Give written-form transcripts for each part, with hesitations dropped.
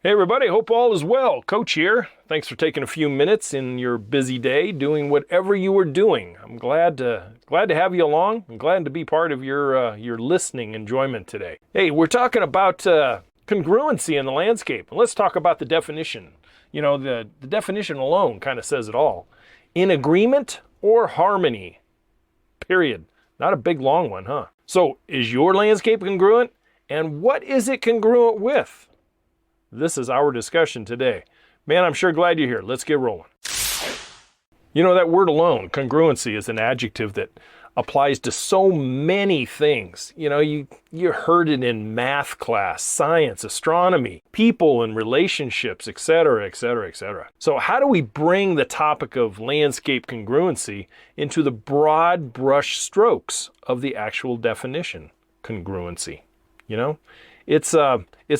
Hey everybody, hope all is well. Coach here. Thanks for taking a few minutes in your busy day doing whatever you are doing. I'm glad to have you along. I'm glad to be part of your listening enjoyment today. Hey, we're talking about congruency in the landscape. Let's talk about the definition. You know, the definition alone kind of says it all. In agreement or harmony, period. Not a big long one, huh? So is your landscape congruent? And what is it congruent with? This is our discussion today. Man, I'm sure glad you're here. Let's get rolling. You know, that word alone, congruency, is an adjective that applies to so many things. You know, you heard it in math class, science, astronomy, people and relationships, etc., etc., etc. So how do we bring the topic of landscape congruency into the broad brush strokes of the actual definition, congruency? You know? It's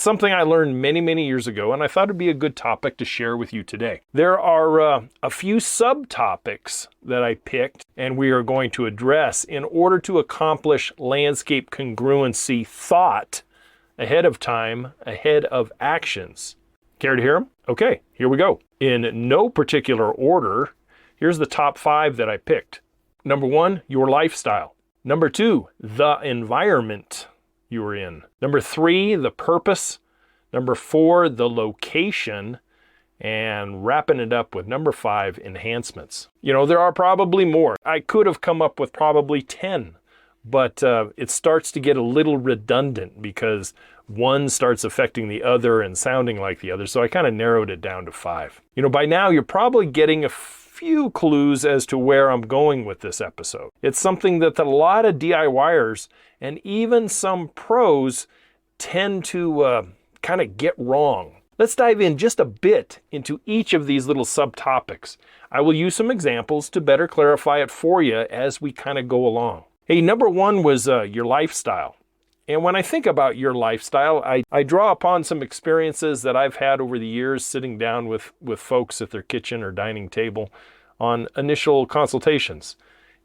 something I learned many years ago, and I thought it'd be a good topic to share with you today. There are a few subtopics that I picked and we are going to address in order to accomplish landscape congruency thought ahead of time, ahead of actions. Care to hear them? Okay, here we go. In no particular order, here's the top 5 that I picked. Number 1, your lifestyle. Number 2, the environment you are in. Number 3, the purpose. Number 4, the location. And wrapping it up with number 5, enhancements. You know, there are probably more. I could have come up with probably 10, but it starts to get a little redundant because one starts affecting the other and sounding like the other. So I kind of narrowed it down to 5. You know, by now you're probably getting a few clues as to where I'm going with this episode. It's something that a lot of DIYers and even some pros tend to kind of get wrong. Let's dive in just a bit into each of these little subtopics. I will use some examples to better clarify it for you as we kind of go along. Hey, number 1 was your lifestyle. And when I think about your lifestyle, I draw upon some experiences that I've had over the years sitting down with folks at their kitchen or dining table on initial consultations.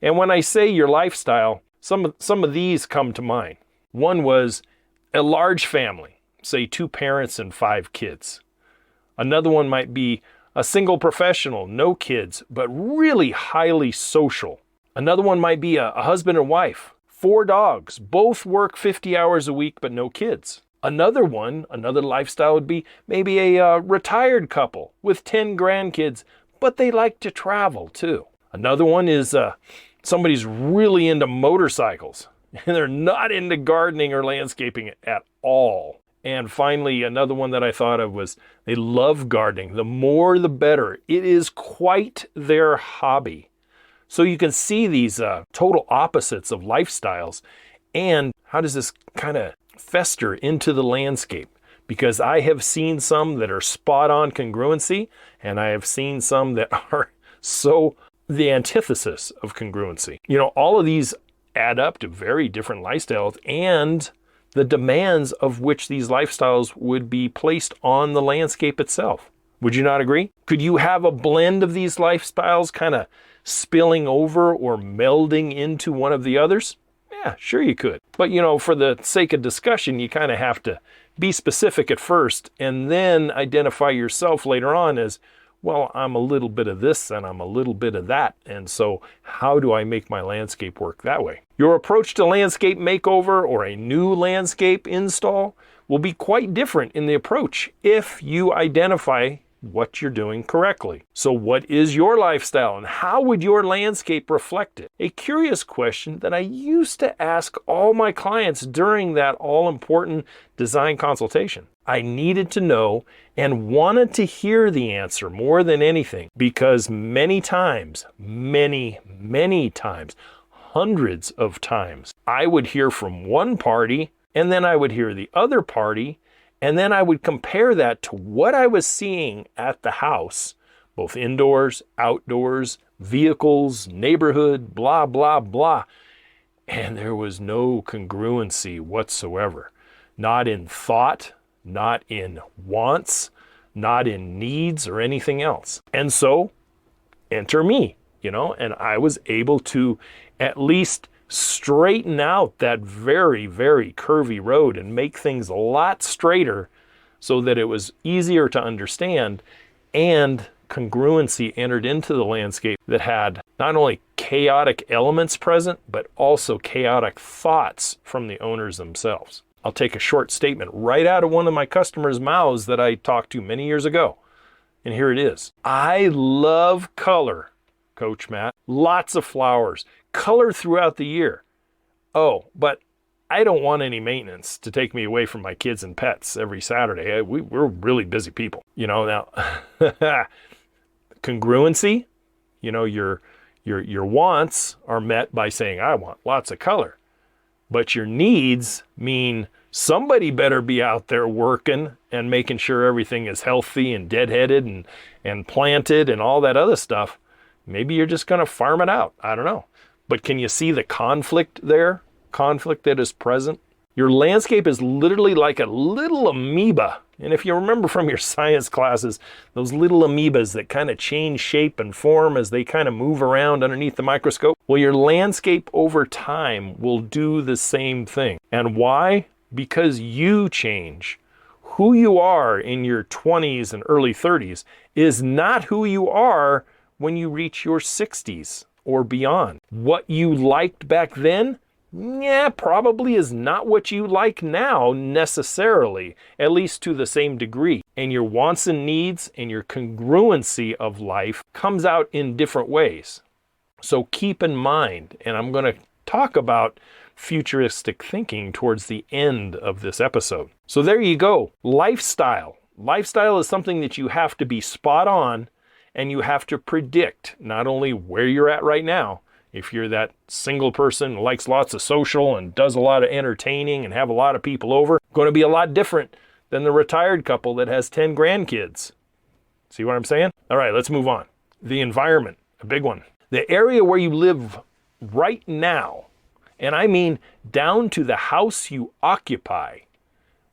And when I say your lifestyle, some of these come to mind. One was a large family, say 2 parents and 5 kids. Another one might be a single professional, no kids, but really highly social. Another one might be a husband and wife, 4 dogs, both work 50 hours a week, but no kids. Another lifestyle would be maybe a retired couple with 10 grandkids, but they like to travel too. Another one is somebody's really into motorcycles and they're not into gardening or landscaping at all. And finally, another one that I thought of was they love gardening. The more the better. It is quite their hobby. So you can see these total opposites of lifestyles. And how does this kind of fester into the landscape? Because I have seen some that are spot on congruency, and I have seen some that are so the antithesis of congruency. You know, all of these add up to very different lifestyles and the demands of which these lifestyles would be placed on the landscape itself. Would you not agree? Could you have a blend of these lifestyles kind of spilling over or melding into one of the others? Yeah, sure you could. But you know, for the sake of discussion, you kind of have to be specific at first and then identify yourself later on as, well, I'm a little bit of this and I'm a little bit of that. And so how do I make my landscape work that way? Your approach to landscape makeover or a new landscape install will be quite different in the approach if you identify what you're doing correctly. So what is your lifestyle and how would your landscape reflect it? A curious question that I used to ask all my clients during that all-important design consultation. I needed to know and wanted to hear the answer more than anything because many times, hundreds of times, I would hear from one party and then I would hear the other party. And then I would compare that to what I was seeing at the house, both indoors, outdoors, vehicles, neighborhood, blah, blah, blah. And there was no congruency whatsoever. Not in thought, not in wants, not in needs or anything else. And so, enter me, you know, and I was able to at least straighten out that very, very curvy road and make things a lot straighter so that it was easier to understand, and congruency entered into the landscape that had not only chaotic elements present, but also chaotic thoughts from the owners themselves. I'll take a short statement right out of one of my customers' mouths that I talked to many years ago. And here it is. I love color, Coach Matt. Lots of flowers, color throughout the year. Oh, but I don't want any maintenance to take me away from my kids and pets every Saturday. We're really busy people. Now, congruency, your wants are met by saying, I want lots of color. But your needs mean somebody better be out there working and making sure everything is healthy and deadheaded and planted and all that other stuff. Maybe you're just going to farm it out. I don't know. But can you see the conflict there? Conflict that is present? Your landscape is literally like a little amoeba. And if you remember from your science classes, those little amoebas that kind of change shape and form as they kind of move around underneath the microscope. Well, your landscape over time will do the same thing. And why? Because you change. Who you are in your 20s and early 30s is not who you are when you reach your 60s or beyond. What you liked back then, probably is not what you like now necessarily, at least to the same degree. And your wants and needs and your congruency of life comes out in different ways. So keep in mind, and I'm going to talk about futuristic thinking towards the end of this episode. So there you go. Lifestyle. Lifestyle is something that you have to be spot on, and you have to predict not only where you're at right now. If you're that single person who likes lots of social and does a lot of entertaining and have a lot of people over, going to be a lot different than the retired couple that has 10 grandkids. See what I'm saying? All right, let's move on. The environment, a big one. The area where you live right now, and I mean down to the house you occupy,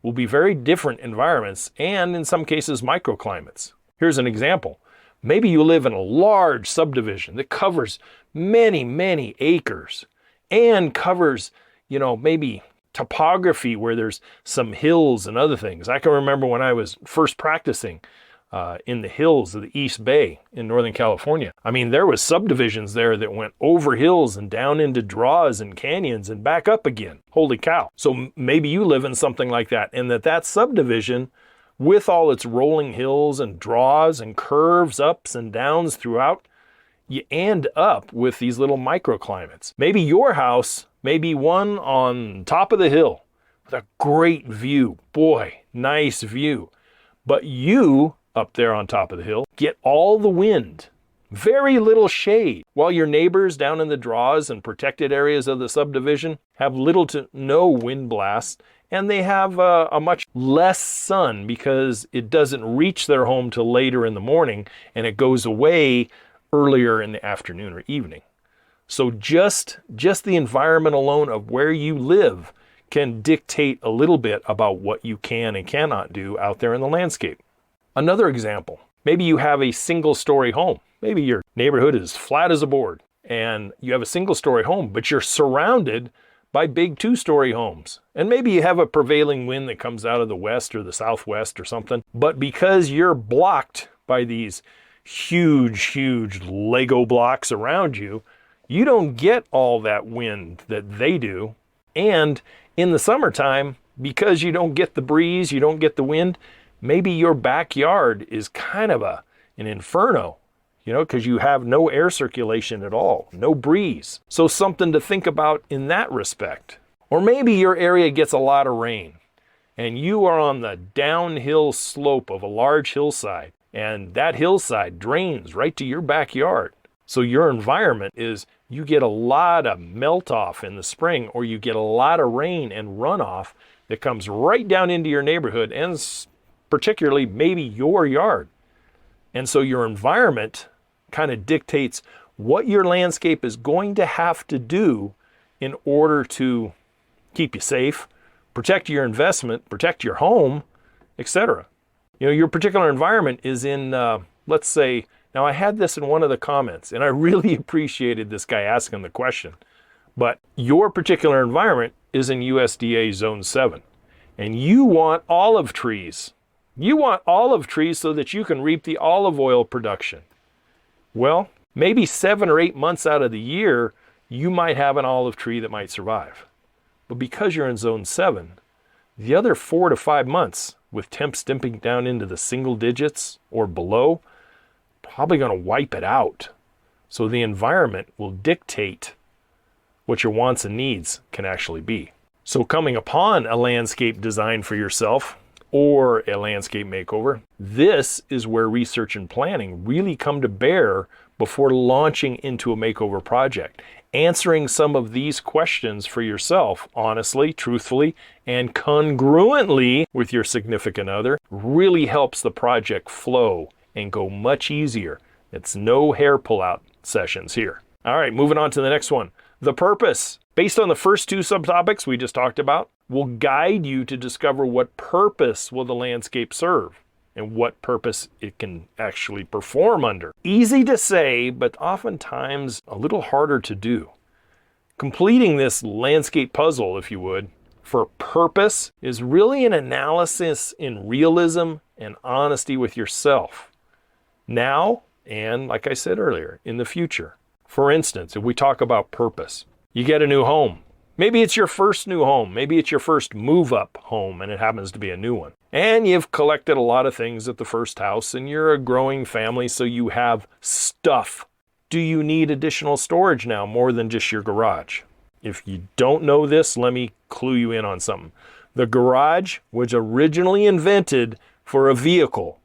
will be very different environments and in some cases microclimates. Here's an example. Maybe you live in a large subdivision that covers many, many acres and covers, maybe topography where there's some hills and other things. I can remember when I was first practicing in the hills of the East Bay in Northern California. I mean, there was subdivisions there that went over hills and down into draws and canyons and back up again. Holy cow. So maybe you live in something like that, and that subdivision, with all its rolling hills and draws and curves, ups and downs throughout, you end up with these little microclimates. Maybe your house may be one on top of the hill with a great view. Boy, nice view. But you, up there on top of the hill, get all the wind, very little shade, while your neighbors down in the draws and protected areas of the subdivision have little to no wind blasts, and they have a much less sun because it doesn't reach their home till later in the morning, and it goes away earlier in the afternoon or evening. So just the environment alone of where you live can dictate a little bit about what you can and cannot do out there in the landscape. Another example, maybe you have a single-story home. Maybe your neighborhood is flat as a board, and you have a single-story home, but you're surrounded by big 2-story homes. And maybe you have a prevailing wind that comes out of the west or the southwest or something. But because you're blocked by these huge Lego blocks around you, you don't get all that wind that they do. And in the summertime, because you don't get the breeze, you don't get the wind, maybe your backyard is kind of an inferno, because you have no air circulation at all, no breeze. So something to think about in that respect. Or maybe your area gets a lot of rain and you are on the downhill slope of a large hillside, and that hillside drains right to your backyard. So your environment is, you get a lot of melt off in the spring, or you get a lot of rain and runoff that comes right down into your neighborhood and particularly maybe your yard. And so your environment kind of dictates what your landscape is going to have to do in order to keep you safe, protect your investment, protect your home, etc. Your particular environment is in, let's say, now I had this in one of the comments, and I really appreciated this guy asking the question, but your particular environment is in USDA Zone 7, and you want olive trees You want olive trees so that you can reap the olive oil production. Well, maybe 7 or 8 months out of the year, you might have an olive tree that might survive. But because you're in zone 7, the other 4 to 5 months, with temps dipping down into the single digits or below, probably going to wipe it out. So the environment will dictate what your wants and needs can actually be. So coming upon a landscape design for yourself or a landscape makeover, this is where research and planning really come to bear before launching into a makeover project. Answering some of these questions for yourself, honestly, truthfully, and congruently with your significant other really helps the project flow and go much easier. It's no hair pull-out sessions here. All right, moving on to the next one. The purpose, based on the first 2 subtopics we just talked about, will guide you to discover what purpose will the landscape serve and what purpose it can actually perform under. Easy to say, but oftentimes a little harder to do. Completing this landscape puzzle, if you would, for purpose is really an analysis in realism and honesty with yourself. Now, and like I said earlier, in the future. For instance, if we talk about purpose, you get a new home. Maybe it's your first new home. Maybe it's your first move-up home, and it happens to be a new one. And you've collected a lot of things at the first house, and you're a growing family, so you have stuff. Do you need additional storage now, more than just your garage? If you don't know this, let me clue you in on something. The garage was originally invented for a vehicle,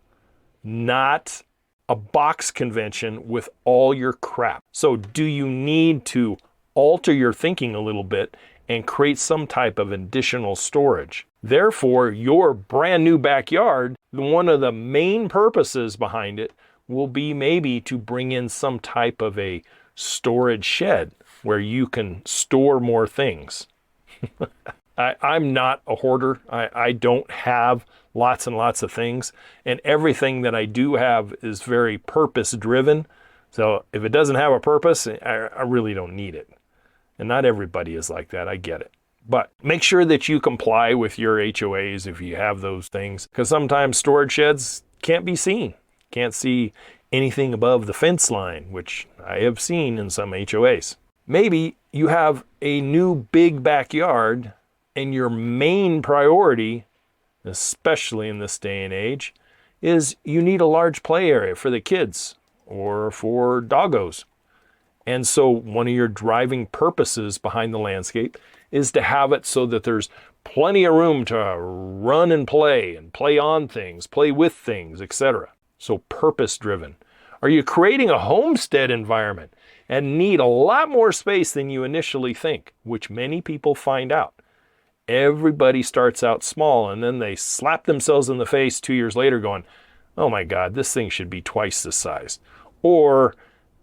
not a box convention with all your crap. So do you need to alter your thinking a little bit and create some type of additional storage? Therefore, your brand new backyard, one of the main purposes behind it will be maybe to bring in some type of a storage shed where you can store more things. I'm not a hoarder. I don't have lots and lots of things, and everything that I do have is very purpose driven. So if it doesn't have a purpose, I really don't need it. And not everybody is like that, I get it. But make sure that you comply with your HOAs if you have those things, because sometimes storage sheds can't be seen. Can't see anything above the fence line, which I have seen in some HOAs. Maybe you have a new big backyard and your main priority, especially in this day and age, is you need a large play area for the kids or for doggos. And so one of your driving purposes behind the landscape is to have it so that there's plenty of room to run and play on things, play with things, etc. So purpose driven. Are you creating a homestead environment and need a lot more space than you initially think, which many people find out? Everybody starts out small and then they slap themselves in the face 2 years later going, oh my God, this thing should be twice this size. Or,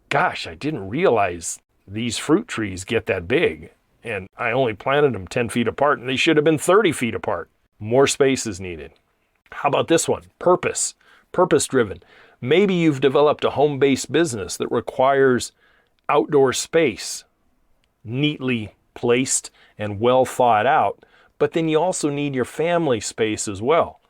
gosh, I didn't realize these fruit trees get that big and I only planted them 10 feet apart and they should have been 30 feet apart. More space is needed. How about this one? Purpose driven. Maybe you've developed a home-based business that requires outdoor space, neatly placed and well thought out, but then you also need your family space as well.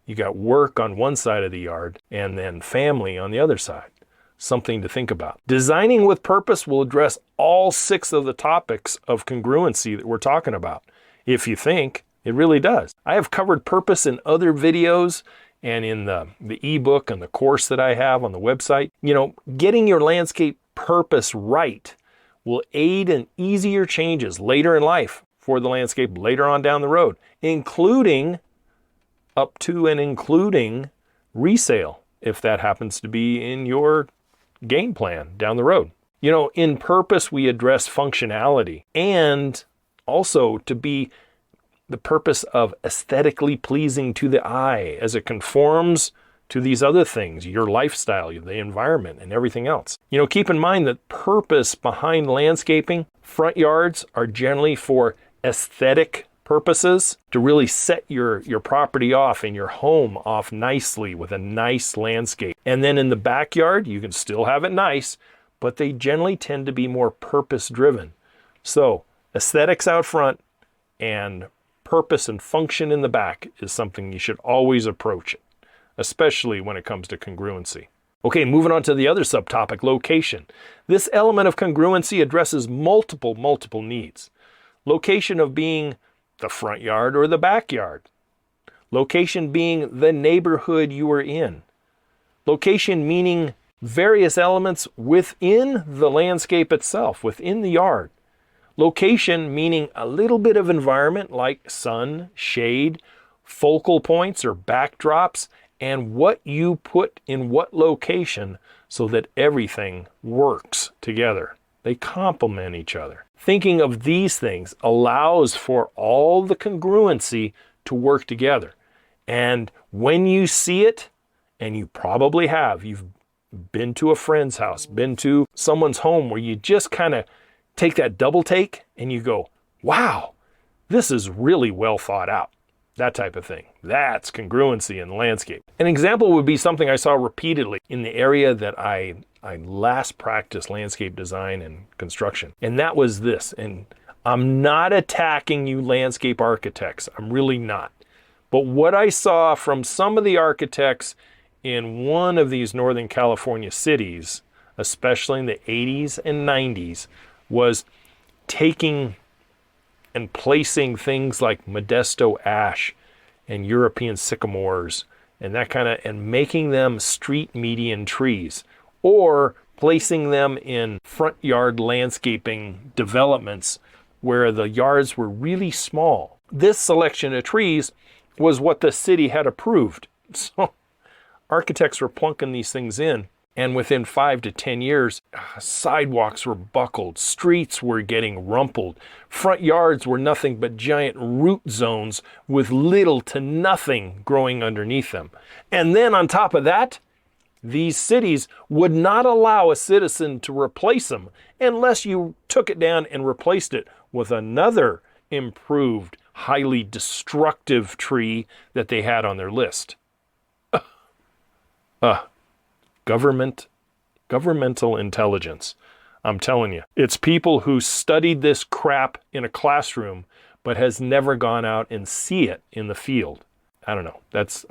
You got work on one side of the yard and then family on the other side. Something to think about. Designing with purpose will address all 6 of the topics of congruency that we're talking about. If you think, it really does. I have covered purpose in other videos and in the eBook and the course that I have on the website. You know, getting your landscape purpose right will aid in easier changes later in life for the landscape later on down the road, including up to and including resale, if that happens to be in your game plan down the road. You know, in purpose, we address functionality and also to be the purpose of aesthetically pleasing to the eye as it conforms to these other things, your lifestyle, the environment, and everything else. You know, keep in mind that purpose behind landscaping, front yards are generally for aesthetic purposes, to really set your property off and your home off nicely with a nice landscape. And then in the backyard, you can still have it nice, but they generally tend to be more purpose driven. So aesthetics out front and purpose and function in the back is something you should always approach it. especially when it comes to congruency. Okay, moving on to the other subtopic, location. This element of congruency addresses multiple needs. Location of being the front yard or the backyard. Location being the neighborhood you are in. Location meaning various elements within the landscape itself, within the yard. Location meaning a little bit of environment like sun, shade, focal points or backdrops, and what you put in what location so that everything works together. They complement each other. Thinking of these things allows for all the congruency to work together. And when you see it, and you probably have, you've been to a friend's house, been to someone's home where you just kind of take that double take and you go, wow, this is really well thought out. That type of thing. That's congruency in the landscape. An example would be something I saw repeatedly in the area that I last practiced landscape design and construction. And that was this. And I'm not attacking you landscape architects. I'm really not. But what I saw from some of the architects in one of these Northern California cities, especially in the 80s and 90s, was taking and placing things like Modesto ash and European sycamores and that kind of, and making them street median trees, or placing them in front yard landscaping developments where the yards were really small. This selection of trees was what the city had approved. So architects were plunking these things in, and within 5 to 10 years, sidewalks were buckled, streets were getting rumpled, front yards were nothing but giant root zones with little to nothing growing underneath them. And then on top of that, these cities would not allow a citizen to replace them unless you took it down and replaced it with another improved, highly destructive tree that they had on their list. Governmental intelligence. I'm telling you, it's people who studied this crap in a classroom, but has never gone out and see it in the field. I don't know. That's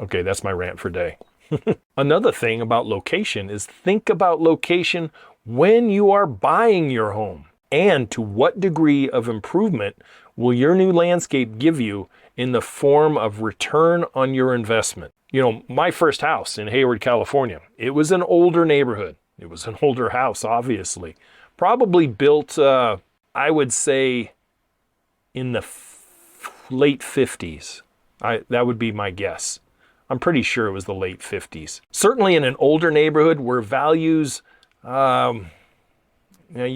my rant for day. Another thing about location is think about location when you are buying your home, and to what degree of improvement will your new landscape give you in the form of return on your investment. You know, my first house in Hayward, California, it was an older neighborhood. It was an older house, obviously. Probably built, I would say, in the late 50s. That would be my guess. I'm pretty sure it was the late 50s. Certainly in an older neighborhood where values, you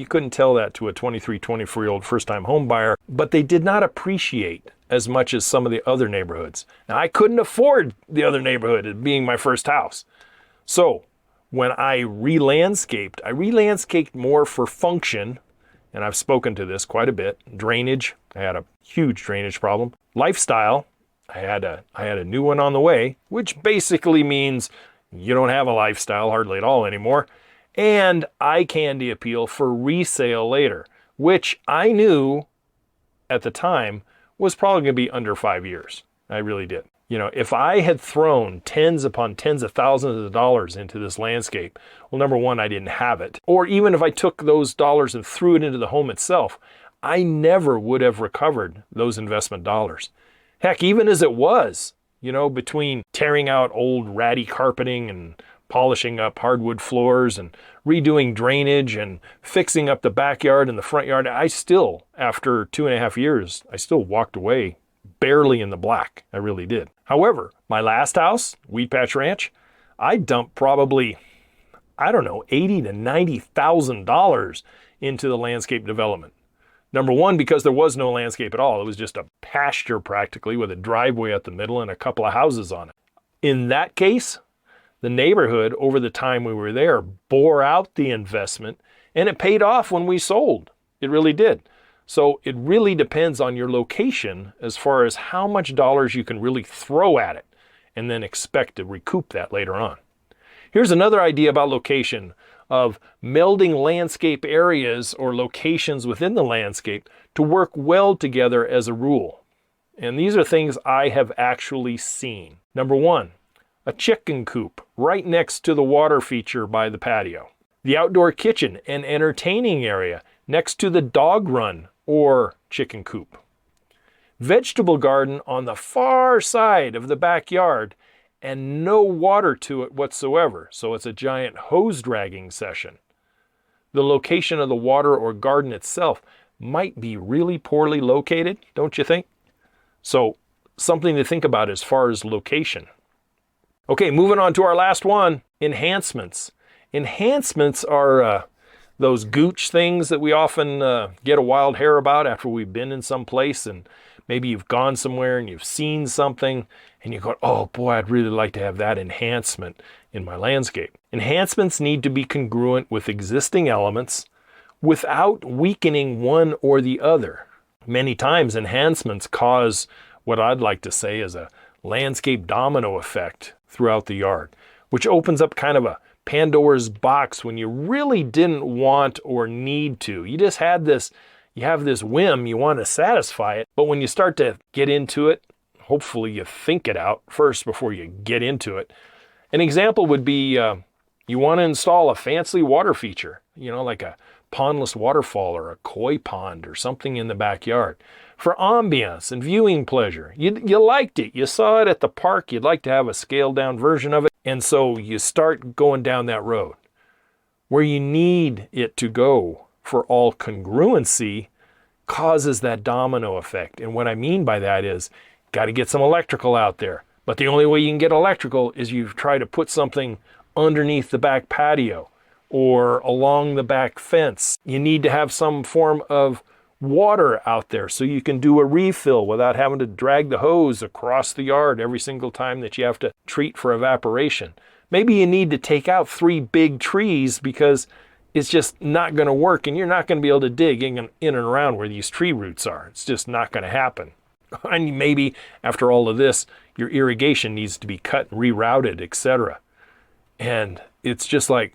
couldn't tell that to a 23, 24-year-old first-time home buyer, but they did not appreciate as much as some of the other neighborhoods. Now, I couldn't afford the other neighborhood as being my first house. So when I re-landscaped more for function, and I've spoken to this quite a bit. Drainage, I had a huge drainage problem. Lifestyle, I had a new one on the way, which basically means you don't have a lifestyle hardly at all anymore. And eye candy appeal for resale later, which I knew at the time was probably going to be under 5 years. I really did. You know, if I had thrown tens upon tens of thousands of dollars into this landscape, well, number one, I didn't have it. Or even if I took those dollars and threw it into the home itself, I never would have recovered those investment dollars. Heck, even as it was, between tearing out old ratty carpeting and polishing up hardwood floors and redoing drainage and fixing up the backyard and the front yard, I still, after 2.5 years, I still walked away barely in the black. I really did. However, my last house, Weed Patch Ranch, I dumped probably, $80,000 to $90,000 into the landscape development. Number one, because there was no landscape at all. It was just a pasture practically with a driveway at the middle and a couple of houses on it. In that case, the neighborhood, over the time we were there, bore out the investment, and it paid off when we sold. It really did. So it really depends on your location as far as how much dollars you can really throw at it and then expect to recoup that later on. Here's another idea about location, of melding landscape areas or locations within the landscape to work well together as a rule. And these are things I have actually seen. Number one, a chicken coop right next to the water feature by the patio. The outdoor kitchen and entertaining area next to the dog run or chicken coop. Vegetable garden on the far side of the backyard and no water to it whatsoever, so it's a giant hose dragging session. The location of the water or garden itself might be really poorly located, don't you think? So something to think about as far as location. Okay, moving on to our last one, enhancements. Enhancements are those gooch things that we often get a wild hair about after we've been in some place and maybe you've gone somewhere and you've seen something and you go, oh boy, I'd really like to have that enhancement in my landscape. Enhancements need to be congruent with existing elements without weakening one or the other. Many times enhancements cause what I'd like to say is a landscape domino effect throughout the yard, which opens up kind of a Pandora's box when you really didn't want or need to. You just had this, you have this whim, you want to satisfy it, but when you start to get into it, hopefully you think it out first before you get into it. An example would be you want to install a fancy water feature, like a pondless waterfall or a koi pond or something in the backyard. For ambiance and viewing pleasure, you liked it, you saw it at the park, you'd like to have a scaled down version of it, and so you start going down that road. Where you need it to go for all congruency causes that domino effect. And what I mean by that is, got to get some electrical out there. But the only way you can get electrical is you try to put something underneath the back patio or along the back fence. You need to have some form of water out there so you can do a refill without having to drag the hose across the yard every single time that you have to treat for evaporation. Maybe you need to take out 3 big trees because it's just not going to work and you're not going to be able to dig in and around where these tree roots are. It's just not going to happen. And maybe after all of this, your irrigation needs to be cut and rerouted, etc. And it's just like,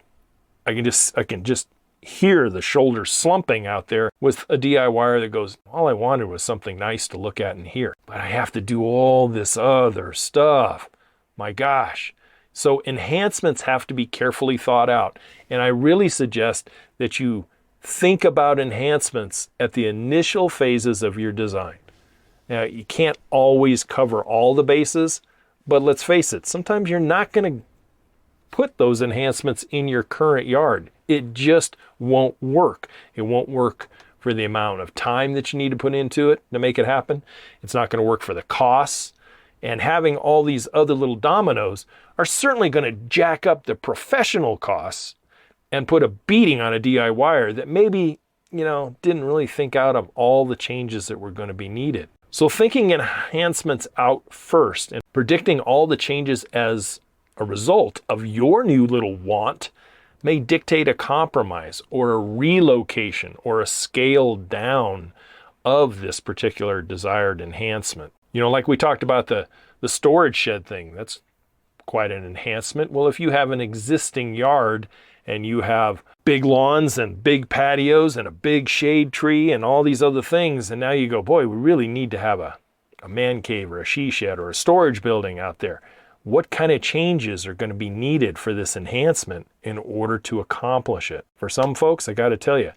I can just hear the shoulders slumping out there with a DIYer that goes, all I wanted was something nice to look at and hear, but I have to do all this other stuff. My gosh. So enhancements have to be carefully thought out. And I really suggest that you think about enhancements at the initial phases of your design. Now, you can't always cover all the bases, but let's face it, sometimes you're not going to put those enhancements in your current yard. It just won't work. It won't work for the amount of time that you need to put into it to make it happen. It's not going to work for the costs. And having all these other little dominoes are certainly going to jack up the professional costs and put a beating on a DIYer that maybe, didn't really think out of all the changes that were going to be needed. So thinking enhancements out first and predicting all the changes as a result of your new little want may dictate a compromise or a relocation or a scale down of this particular desired enhancement. Like we talked about the storage shed thing, that's quite an enhancement. Well, if you have an existing yard and you have big lawns and big patios and a big shade tree and all these other things, and now you go, boy, we really need to have a man cave or a she shed or a storage building out there. What kind of changes are going to be needed for this enhancement in order to accomplish it? For some folks, I got to tell you,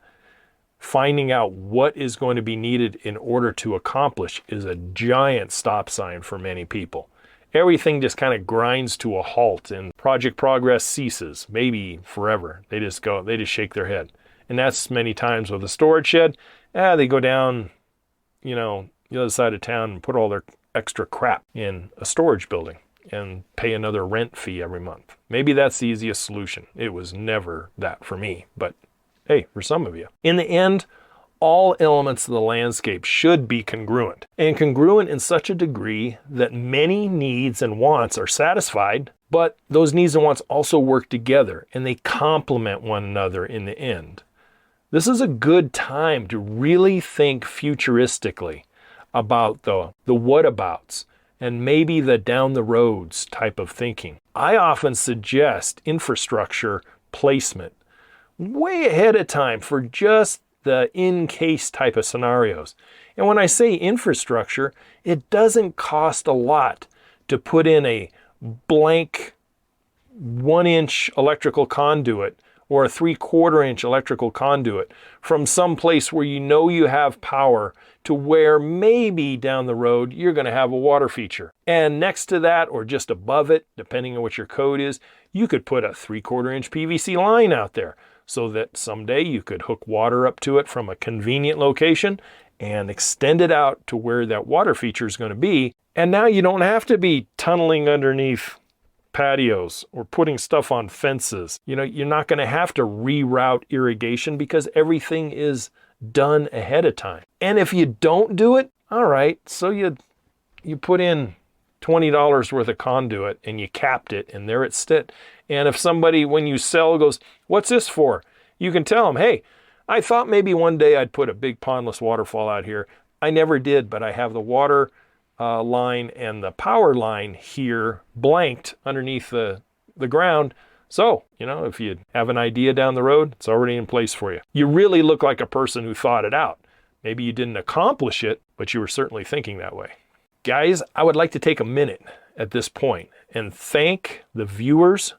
finding out what is going to be needed in order to accomplish is a giant stop sign for many people. Everything just kind of grinds to a halt and project progress ceases, maybe forever. They just shake their head. And that's many times with a storage shed. They go down, the other side of town and put all their extra crap in a storage building and pay another rent fee every month. Maybe that's the easiest solution. It was never that for me, but hey, for some of you. In the end, all elements of the landscape should be congruent, and congruent in such a degree that many needs and wants are satisfied, but those needs and wants also work together and they complement one another in the end. This is a good time to really think futuristically about the whatabouts and maybe the down the roads type of thinking. I often suggest infrastructure placement way ahead of time for just the in-case type of scenarios. And when I say infrastructure, it doesn't cost a lot to put in a blank 1-inch electrical conduit or a 3/4-inch electrical conduit from some place where you know you have power to where maybe down the road you're going to have a water feature. And next to that, or just above it, depending on what your code is, you could put a 3/4-inch PVC line out there so that someday you could hook water up to it from a convenient location and extend it out to where that water feature is going to be. And now you don't have to be tunneling underneath patios or putting stuff on fences. You know, you're not going to have to reroute irrigation because everything is done ahead of time. And if you don't do it, all right, so you put in $20 worth of conduit and you capped it and there it stood. And if somebody, when you sell, goes, "What's this for?" You can tell them, "Hey, I thought maybe one day I'd put a big pondless waterfall out here. I never did, but I have the water line and the power line here blanked underneath the ground. So, you know, if you have an idea down the road, it's already in place for you." You really look like a person who thought it out. Maybe you didn't accomplish it, but you were certainly thinking that way. Guys, I would like to take a minute at this point and thank the viewers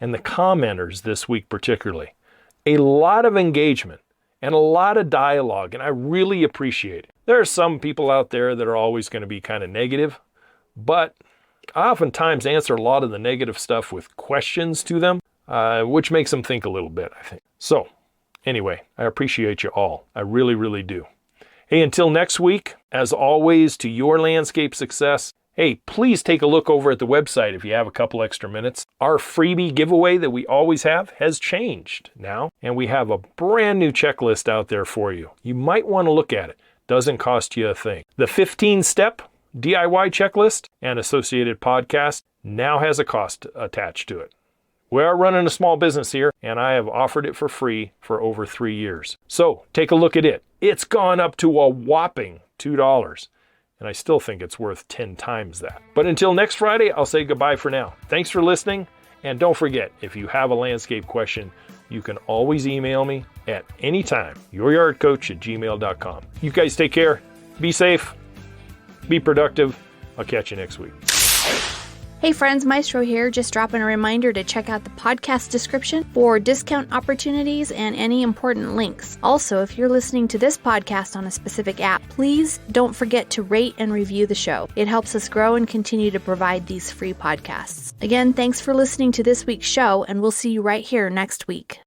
and the commenters this week particularly. A lot of engagement and a lot of dialogue, and I really appreciate it. There are some people out there that are always going to be kind of negative, but I oftentimes answer a lot of the negative stuff with questions to them, which makes them think a little bit, I think. So, anyway, I appreciate you all. I really, really do. Hey, until next week, as always, to your landscape success, hey, please take a look over at the website if you have a couple extra minutes. Our freebie giveaway that we always have has changed now, and we have a brand new checklist out there for you. You might want to look at it. Doesn't cost you a thing. The 15-step DIY checklist and associated podcast now has a cost attached to it. We are running a small business here, and I have offered it for free for over 3 years. So take a look at it. It's gone up to a whopping $2, and I still think it's worth 10 times that. But until next Friday, I'll say goodbye for now. Thanks for listening, and don't forget, if you have a landscape question, you can always email me at any time, youryardcoach@gmail.com. You guys take care, be safe, be productive. I'll catch you next week. Hey friends, Maestro here, just dropping a reminder to check out the podcast description for discount opportunities and any important links. Also, if you're listening to this podcast on a specific app, please don't forget to rate and review the show. It helps us grow and continue to provide these free podcasts. Again, thanks for listening to this week's show, and we'll see you right here next week.